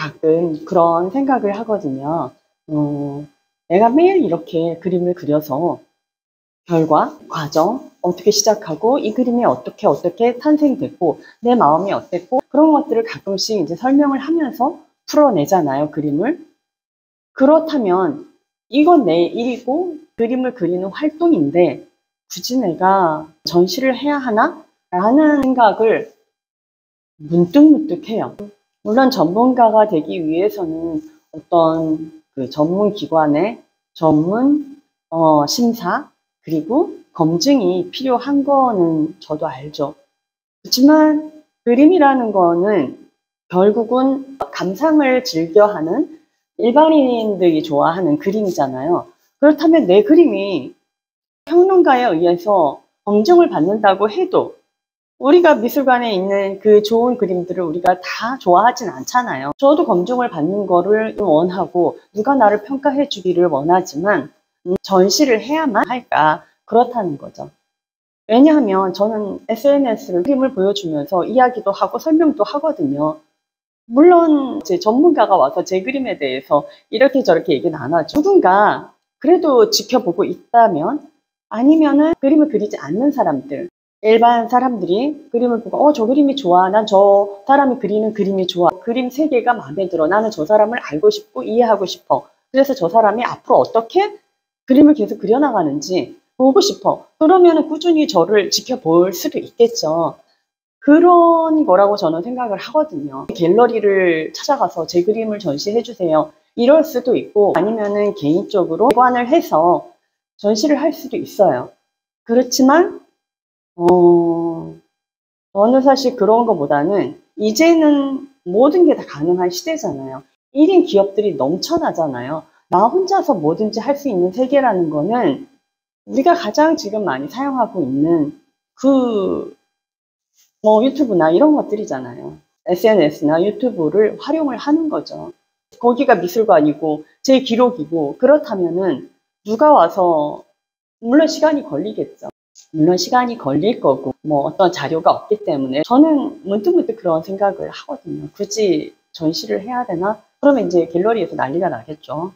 가끔 그런 생각을 하거든요. 내가 매일 이렇게 그림을 그려서 결과, 과정, 어떻게 시작하고 이 그림이 어떻게 탄생됐고 내 마음이 어땠고 그런 것들을 가끔씩 이제 설명을 하면서 풀어내잖아요, 그림을. 그렇다면 이건 내 일이고 그림을 그리는 활동인데 굳이 내가 전시를 해야 하나? 라는 생각을 문득문득 해요. 물론 전문가가 되기 위해서는 어떤 그 전문 기관의 전문 심사 그리고 검증이 필요한 거는 저도 알죠. 그렇지만 그림이라는 거는 결국은 감상을 즐겨하는 일반인들이 좋아하는 그림이잖아요. 그렇다면 내 그림이 평론가에 의해서 검증을 받는다고 해도 우리가 미술관에 있는 그 좋은 그림들을 우리가 다 좋아하진 않잖아요. 저도 검증을 받는 거를 원하고 누가 나를 평가해 주기를 원하지만 전시를 해야만 할까? 그렇다는 거죠. 왜냐하면 저는 SNS를 그림을 보여주면서 이야기도 하고 설명도 하거든요. 물론 제 전문가가 와서 제 그림에 대해서 이렇게 저렇게 얘기는 안 하죠. 누군가 그래도 지켜보고 있다면 아니면은 그림을 그리지 않는 사람들 일반 사람들이 그림을 보고 저 그림이 좋아. 난 저 사람이 그리는 그림이 좋아. 그림 세계가 마음에 들어. 나는 저 사람을 알고 싶고 이해하고 싶어. 그래서 저 사람이 앞으로 어떻게 그림을 계속 그려나가는지 보고 싶어. 그러면 꾸준히 저를 지켜볼 수도 있겠죠. 그런 거라고 저는 생각을 하거든요. 갤러리를 찾아가서 제 그림을 전시해 주세요. 이럴 수도 있고 아니면은 개인적으로 대관을 해서 전시를 할 수도 있어요. 그렇지만 저는 사실 그런 것보다는 이제는 모든 게 다 가능한 시대잖아요. 1인 기업들이 넘쳐나잖아요. 나 혼자서 뭐든지 할 수 있는 세계라는 거는 우리가 가장 지금 많이 사용하고 있는 유튜브나 이런 것들이잖아요. SNS나 유튜브를 활용을 하는 거죠. 거기가 미술관이고 제 기록이고 그렇다면은 누가 와서 물론 시간이 걸리겠죠. 물론 시간이 걸릴 거고 어떤 자료가 없기 때문에 저는 문득문득 그런 생각을 하거든요. 굳이 전시를 해야 되나? 그러면 이제 갤러리에서 난리가 나겠죠.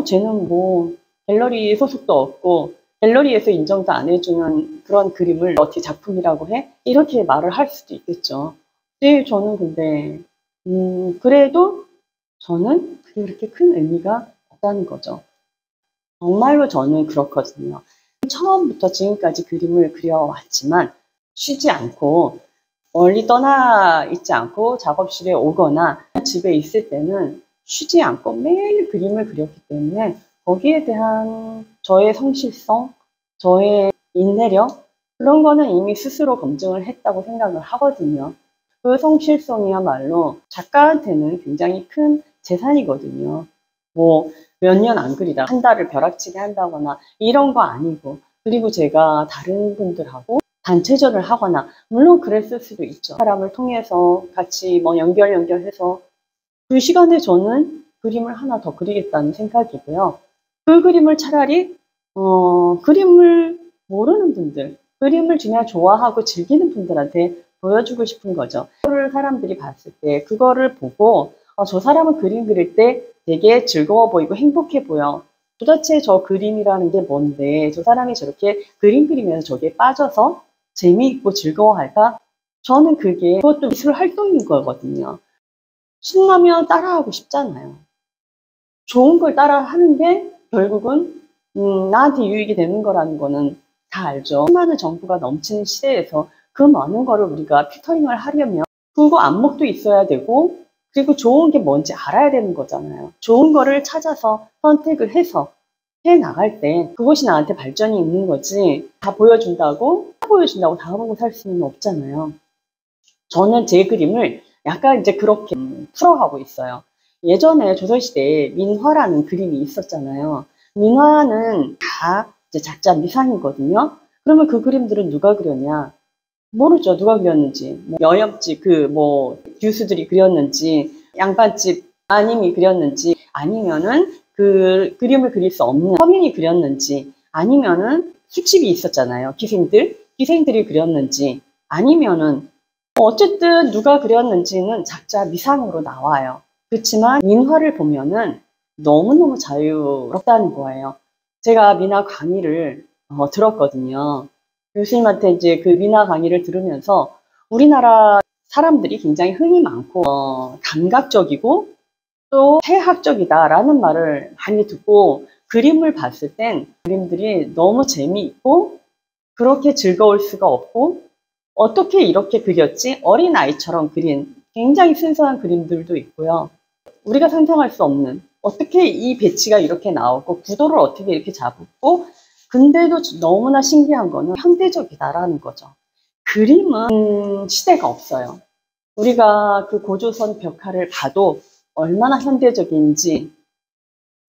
쟤는 갤러리 소속도 없고 갤러리에서 인정도 안 해주는 그런 그림을 어떻게 작품이라고 해? 이렇게 말을 할 수도 있겠죠. 네, 저는 근데 그래도 저는 그렇게 큰 의미가 없다는 거죠. 정말로 저는 그렇거든요. 처음부터 지금까지 그림을 그려왔지만 쉬지 않고 멀리 떠나 있지 않고 작업실에 오거나 집에 있을 때는 쉬지 않고 매일 그림을 그렸기 때문에 거기에 대한 저의 성실성, 저의 인내력 그런 거는 이미 스스로 검증을 했다고 생각을 하거든요. 그 성실성이야말로 작가한테는 굉장히 큰 재산이거든요. 몇 년 안 그리다 한 달을 벼락치기 한다거나 이런 거 아니고 그리고 제가 다른 분들하고 단체전을 하거나 물론 그랬을 수도 있죠. 사람을 통해서 같이 연결해서 그 시간에 저는 그림을 하나 더 그리겠다는 생각이고요. 그 그림을 차라리 그림을 모르는 분들, 그림을 그냥 좋아하고 즐기는 분들한테 보여주고 싶은 거죠. 그거를 사람들이 봤을 때 그거를 보고 저 사람은 그림 그릴 때 되게 즐거워 보이고 행복해 보여. 도대체 저 그림이라는 게 뭔데 저 사람이 저렇게 그림 그리면서 저기에 빠져서 재미있고 즐거워할까? 저는 그것도 미술 활동인 거거든요. 신나면 따라하고 싶잖아요. 좋은 걸 따라하는 게 결국은 나한테 유익이 되는 거라는 거는 다 알죠. 수많은 정보가 넘치는 시대에서 그 많은 거를 우리가 필터링을 하려면 그거 안목도 있어야 되고 그리고 좋은 게 뭔지 알아야 되는 거잖아요. 좋은 거를 찾아서 선택을 해서 해나갈 때 그것이 나한테 발전이 있는 거지 다 보여준다고 다 보고 살 수는 없잖아요. 저는 제 그림을 약간 이제 그렇게 풀어가고 있어요. 예전에 조선시대에 민화라는 그림이 있었잖아요. 민화는 다 이제 작자 미상이거든요. 그러면 그 그림들은 누가 그렸냐? 모르죠. 누가 그렸는지. 여엽집 교수들이 그렸는지, 양반집 마님이 그렸는지, 아니면은 그 그림을 그릴 수 없는 서민이 그렸는지, 아니면은 숙집이 있었잖아요. 기생들이 그렸는지, 아니면은 어쨌든 누가 그렸는지는 작자 미상으로 나와요. 그렇지만 민화를 보면은 너무너무 자유롭다는 거예요. 제가 민화 강의를 들었거든요. 교수님한테 이제 그 민화 강의를 들으면서 우리나라 사람들이 굉장히 흥이 많고 감각적이고 또 해학적이다라는 말을 많이 듣고 그림을 봤을 땐 그림들이 너무 재미있고 그렇게 즐거울 수가 없고 어떻게 이렇게 그렸지? 어린아이처럼 그린 굉장히 순수한 그림들도 있고요. 우리가 상상할 수 없는 어떻게 이 배치가 이렇게 나오고 구도를 어떻게 이렇게 잡고 근데도 너무나 신기한 거는 현대적이다라는 거죠. 그림은 시대가 없어요. 우리가 그 고조선 벽화를 봐도 얼마나 현대적인지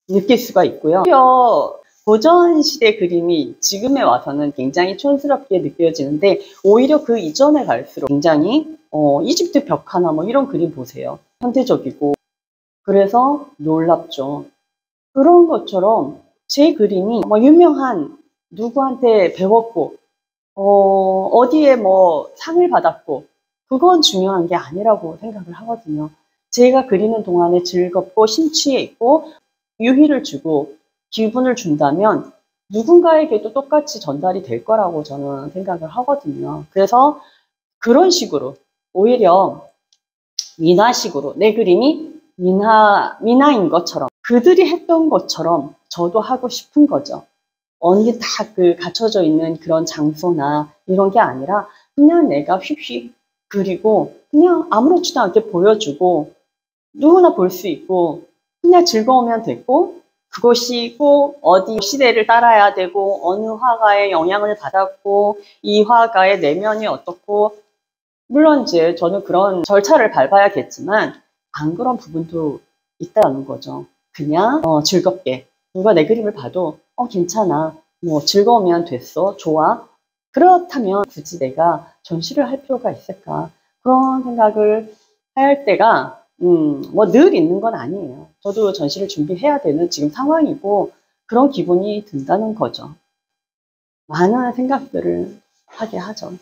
느낄 수가 있고요. 오히려 고전 시대 그림이 지금에 와서는 굉장히 촌스럽게 느껴지는데 오히려 그 이전에 갈수록 굉장히 이집트 벽화나 뭐 이런 그림 보세요. 현대적이고 그래서 놀랍죠. 그런 것처럼 제 그림이 뭐 유명한 누구한테 배웠고 어디에 뭐 상을 받았고 그건 중요한 게 아니라고 생각을 하거든요. 제가 그리는 동안에 즐겁고 심취해 있고 유희를 주고 기분을 준다면 누군가에게도 똑같이 전달이 될 거라고 저는 생각을 하거든요. 그래서 그런 식으로 오히려 민화식으로 내 그림이 민화인 것처럼 그들이 했던 것처럼 저도 하고 싶은 거죠. 어디 다 그 갖춰져 있는 그런 장소나 이런 게 아니라 그냥 내가 휙휙 그리고 그냥 아무렇지도 않게 보여주고 누구나 볼 수 있고 그냥 즐거우면 됐고 그것이 꼭 어디 시대를 따라야 되고 어느 화가의 영향을 받았고 이 화가의 내면이 어떻고 물론 이제 저는 그런 절차를 밟아야겠지만 안 그런 부분도 있다는 거죠. 그냥 즐겁게 누가 내 그림을 봐도 괜찮아 뭐 즐거우면 됐어 좋아 그렇다면 굳이 내가 전시를 할 필요가 있을까 그런 생각을 할 때가 뭐 늘 있는 건 아니에요. 저도 전시를 준비해야 되는 지금 상황이고 그런 기분이 든다는 거죠. 많은 생각들을 하게 하죠.